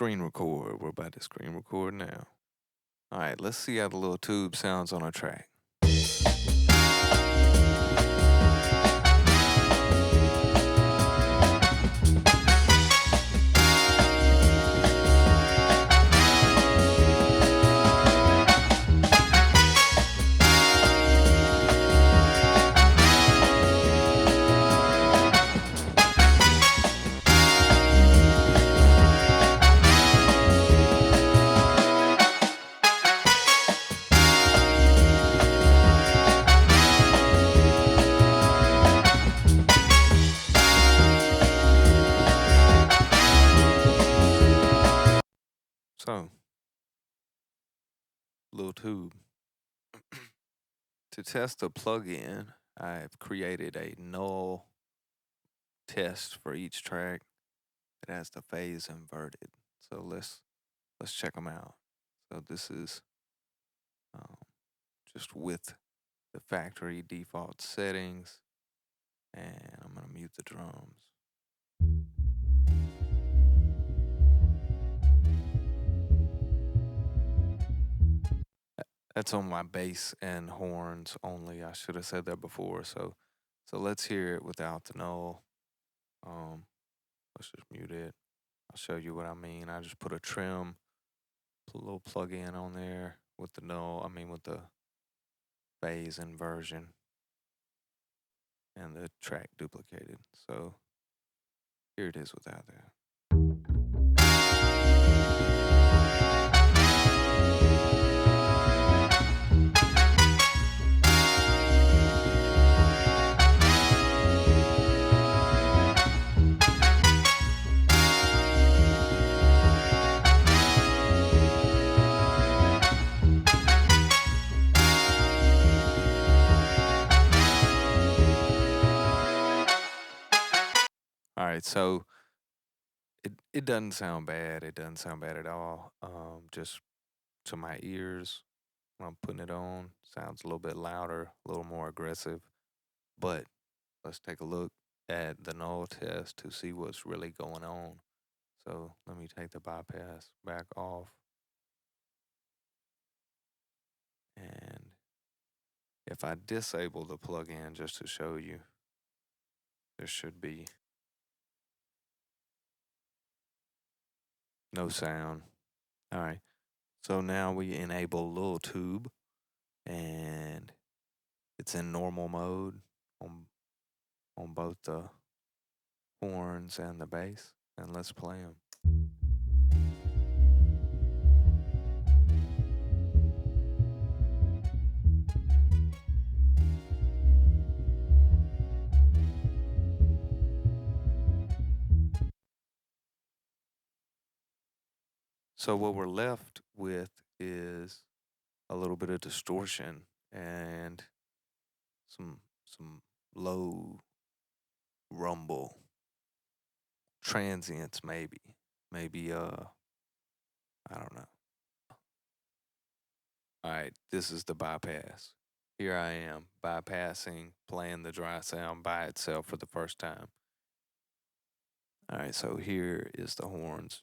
screen record. We're about to screen record now. All right, let's see how the little tube sounds on a track. So, little tube. To test the plugin, I've created a null test for each track that has the phase inverted. So let's check them out. So this is um, just with the factory default settings, and I'm gonna mute the drums. That's on my bass and horns only. I should have said that before. So let's hear it without the null. Let's just mute it. I'll show you what I mean. I just put a trim, put a little plug-in on there with the null. With the phase inversion and the track duplicated. So here it is without that. All right, so it doesn't sound bad. It doesn't sound bad at all. Just to my ears, when I'm putting it on, sounds a little bit louder, a little more aggressive. But let's take a look at the null test to see what's really going on. So let me take the bypass back off. And if I disable the plugin just to show you, there should be no sound. All right. So now we enable LIL TUBE, and it's in normal mode on both the horns and the bass. And let's play them. So what we're left with is a little bit of distortion and some low rumble transients, maybe I don't know. All right, this is the bypass. Here I am bypassing, playing the dry sound by itself for the first time. All right, so here is the horns.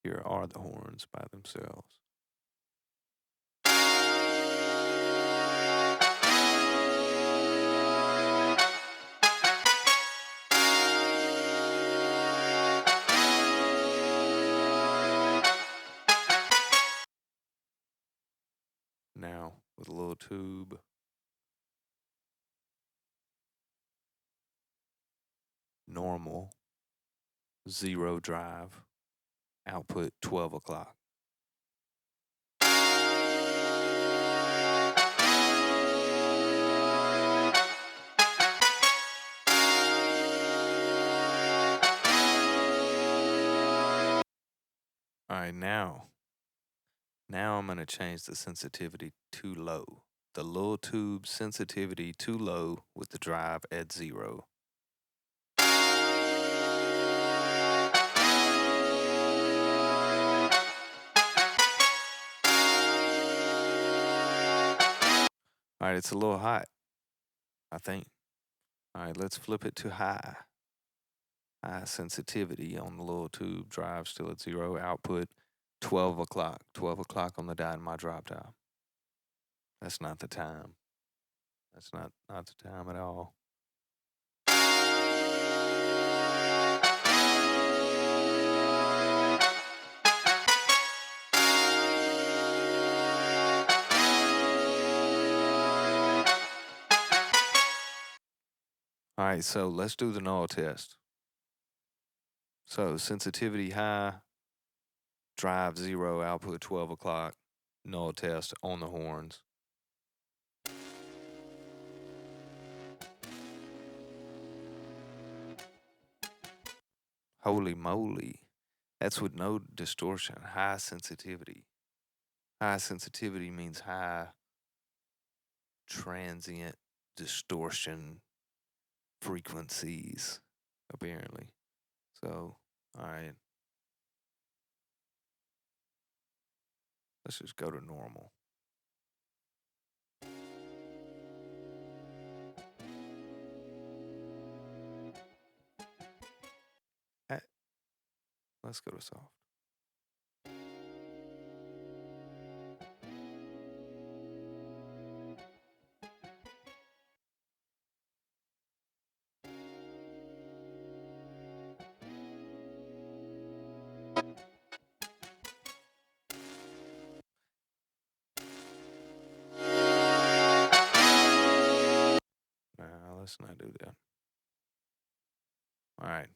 Here are the horns by themselves. Now with a LIL TUBE. Normal, 0 drive, output 12 o'clock. All right, now I'm going to change the sensitivity to low. The LIL TUBE sensitivity to low with the drive at 0. All right, it's a little hot, I think. All right, let's flip it to high. high sensitivity on the little tube, drive still at 0, output 12 o'clock. 12 o'clock on the dot in my drop top. That's not the time. That's not the time at all. All right, so let's do the null test. So sensitivity high, drive 0, output 12 o'clock, null test on the horns. Holy moly. That's with no distortion, high sensitivity. High sensitivity means high transient distortion frequencies, apparently. So, all right. Let's just go to normal. Eh, Let's go to soft. Nah, let's not do that. All right.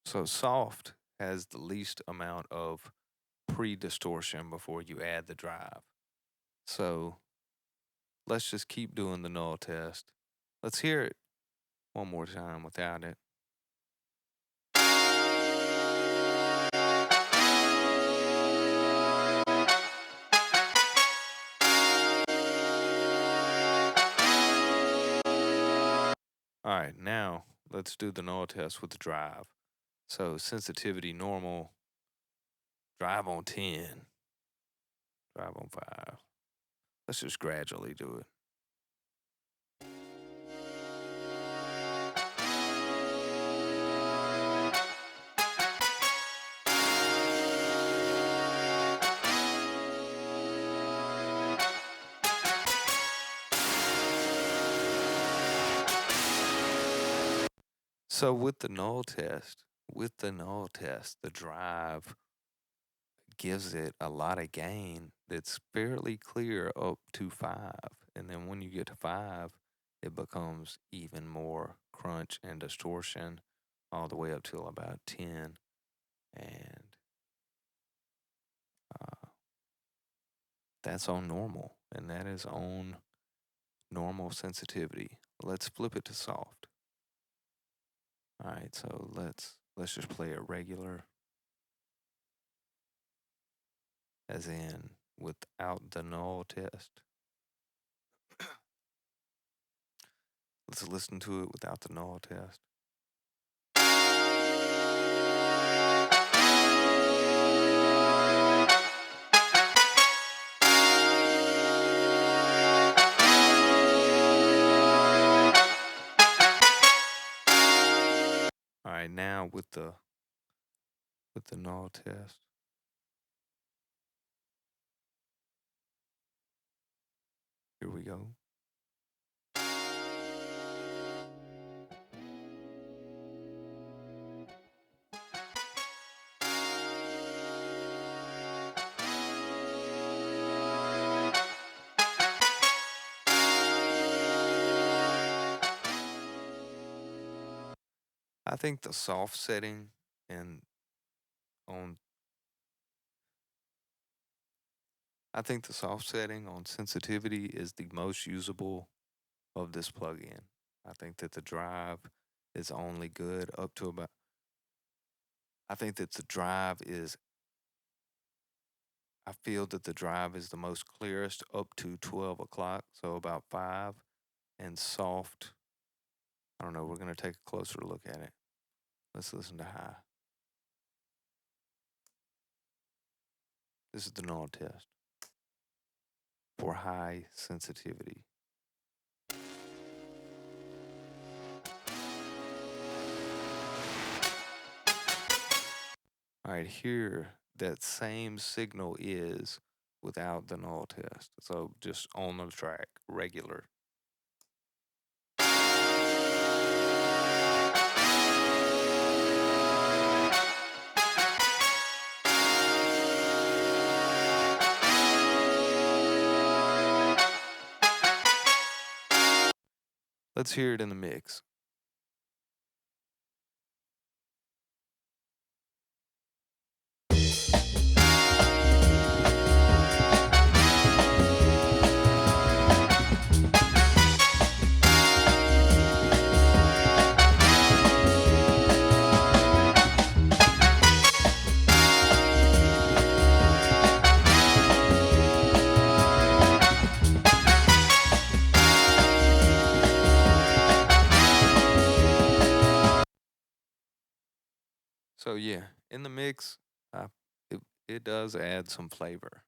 So soft has the least amount of pre-distortion before you add the drive. So let's just keep doing the null test. Let's hear it one more time without it. All right, now let's do the null test with the drive. So sensitivity normal, drive on 10, drive on 5. Let's just gradually do it. So with the null test, the drive gives it a lot of gain that's fairly clear up to 5. And then when you get to 5, it becomes even more crunch and distortion all the way up till about 10. And that's on normal. And that is on normal sensitivity. Let's flip it to soft. All right, so let's just play it regular, as in without the null test. Let's listen to it without the null test. All right, now with the null test. Here we go. I think the soft setting and on I think the soft setting on sensitivity is the most usable of this plugin. I think that the drive is only good up to about I think that the drive is I feel that the drive is the most clearest up to 12 o'clock, so about 5. And soft, I don't know, we're going to take a closer look at it. Let's listen to high. This is the null test for high sensitivity. right, here, that same signal is without the null test. So just on the track, regular. Let's hear it in the mix. So yeah, in the mix, uh, it it does add some flavor.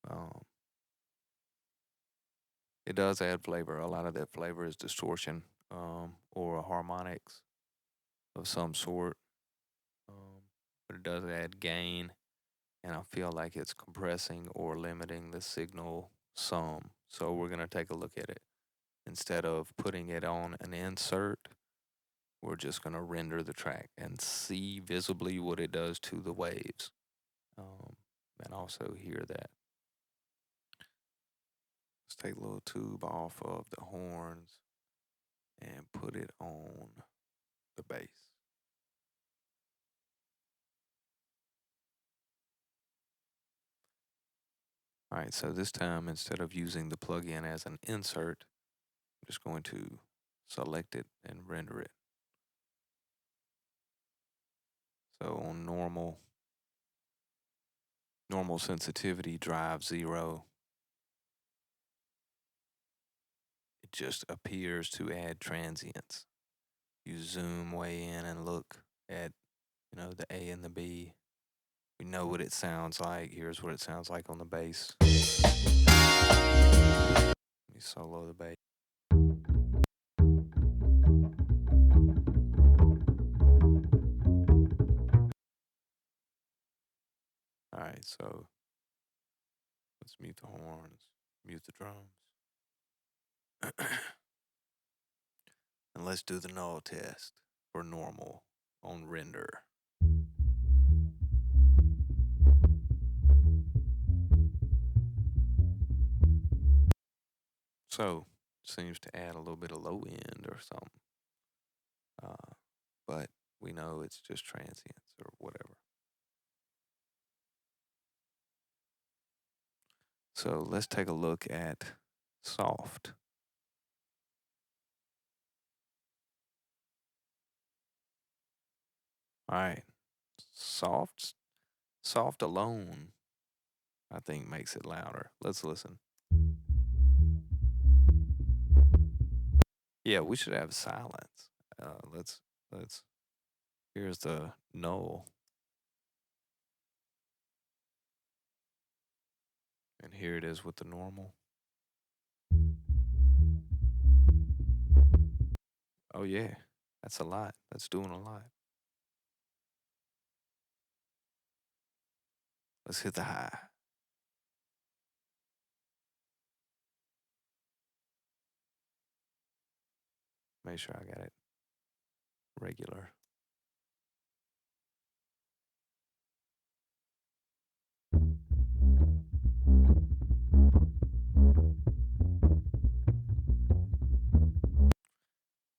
Um, it does add flavor. A lot of that flavor is distortion, or harmonics of some sort. Um, but it does add gain, and I feel like it's compressing or limiting the signal some. So we're gonna take a look at it. Instead of putting it on an insert, we're just gonna render the track and see visibly what it does to the waves. Um, and also hear that. Let's take a little tube off of the horns and put it on the bass. All right, so this time, instead of using the plugin as an insert, I'm just going to select it and render it. So on normal sensitivity drive 0, it just appears to add transients. You zoom way in and look at, the A and the B. We know what it sounds like. Here's what it sounds like on the bass. Let me solo the bass. All right, so let's mute the horns, mute the drums. And let's do the null test for normal on render. So, seems to add a little bit of low end or something. But we know it's just transients or whatever. So let's take a look at soft. All right, soft alone, I think makes it louder. Let's listen. Yeah, we should have silence. Let's. Here's the null, and here it is with the normal. Oh yeah, that's a lot. That's doing a lot. Let's hit the high. Make sure I got it regular.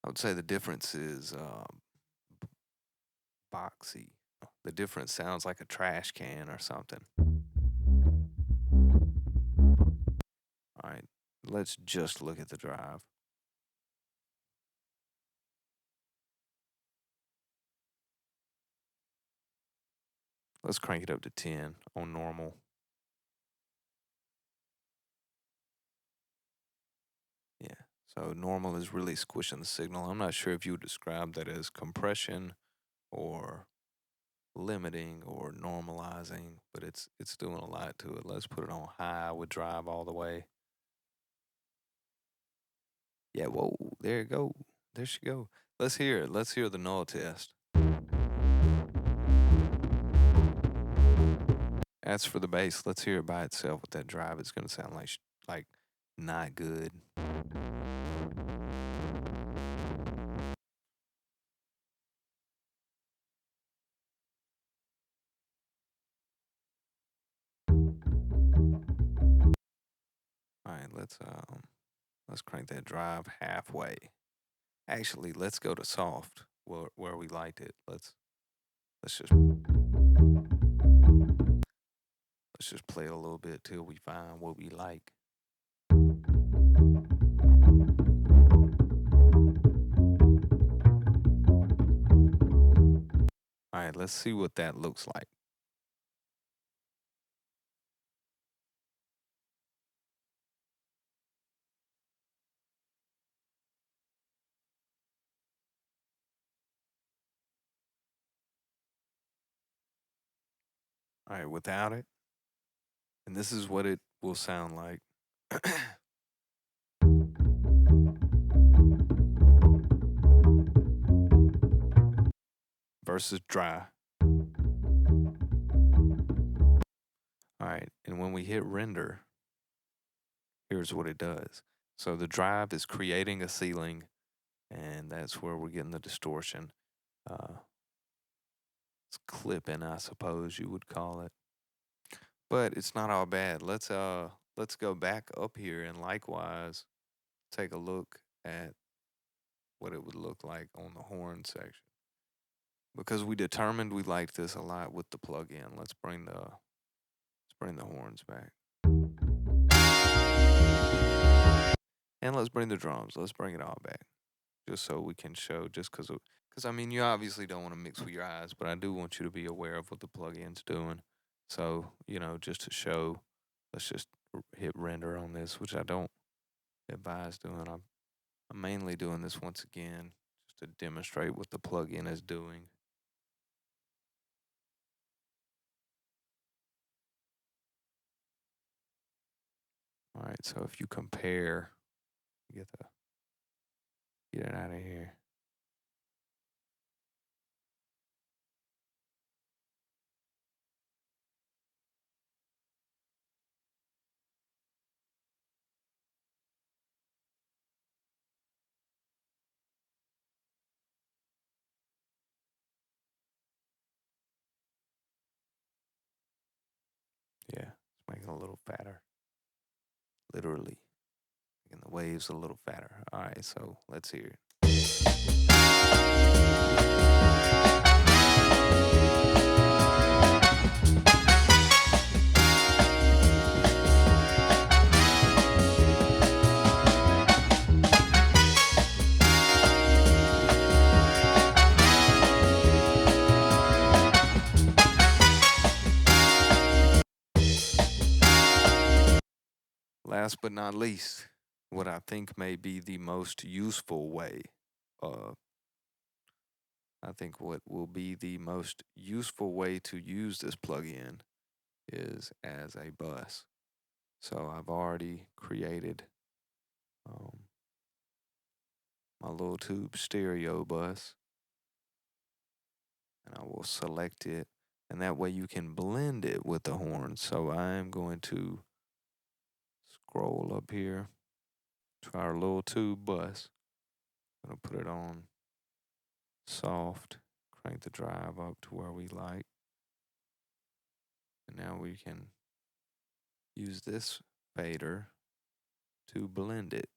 I would say the difference is boxy. The difference sounds like a trash can or something. All right, let's just look at the drive. Let's crank it up to 10 on normal. Yeah, so normal is really squishing the signal. I'm not sure if you would describe that as compression or limiting or normalizing, but it's doing a lot to it. Let's put it on high. I would drive all the way. Yeah, whoa, there you go. There she go. Let's hear it. Let's hear the null test. As for the bass, let's hear it by itself with that drive. It's gonna sound like not good. All right, let's crank that drive halfway. Actually, let's go to soft where we liked it. Let's just play a little bit till we find what we like. All right, let's see what that looks like. All right, without it, and this is what it will sound like. Versus dry. All right, and when we hit render, here's what it does. So the drive is creating a ceiling, and that's where we're getting the distortion. It's clipping, I suppose you would call it. But it's not all bad. Let's go back up here and likewise take a look at what it would look like on the horn section. Because we determined we liked this a lot with the plugin. Let's bring the horns back. And let's bring the drums. Let's bring it all back. Just so we can show because I mean you obviously don't want to mix with your eyes, but I do want you to be aware of what the plugin's doing. So, just to show, let's just hit render on this, which I don't advise doing. I'm mainly doing this once again just to demonstrate what the plugin is doing. All right, so if you compare, get it out of here. Yeah, it's making it a little fatter. Literally, making the waves a little fatter. All right, so let's hear it. Last but not least, what I think may be the most useful way. I think what will be the most useful way to use this plugin is as a bus. So I've already created my LIL TUBE stereo bus, and I will select it, and that way you can blend it with the horn. So I'm going to scroll up here to our LIL TUBE bus. I'm gonna put it on soft, crank the drive up to where we like, and now we can use this fader to blend it.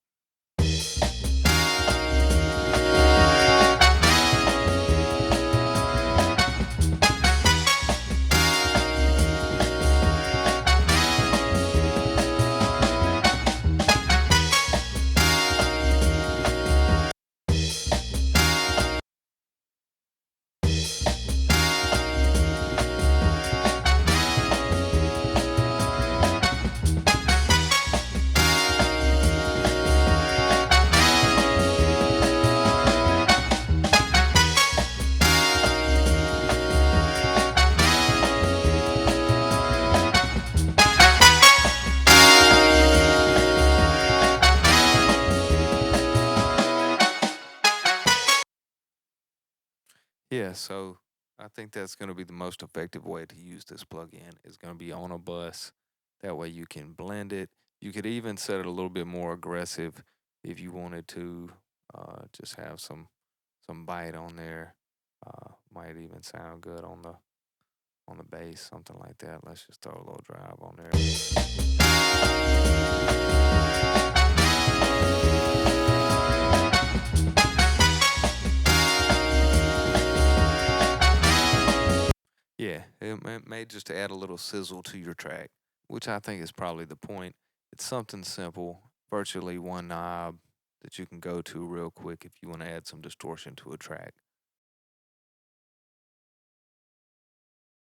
Yeah, so I think that's going to be the most effective way to use this plugin. Is going to be on a bus. That way you can blend it. You could even set it a little bit more aggressive if you wanted to. Just have some bite on there. Might even sound good on the bass, something like that. Let's just throw a little drive on there. Yeah, it may just add a little sizzle to your track, which I think is probably the point. It's something simple, virtually one knob that you can go to real quick if you want to add some distortion to a track.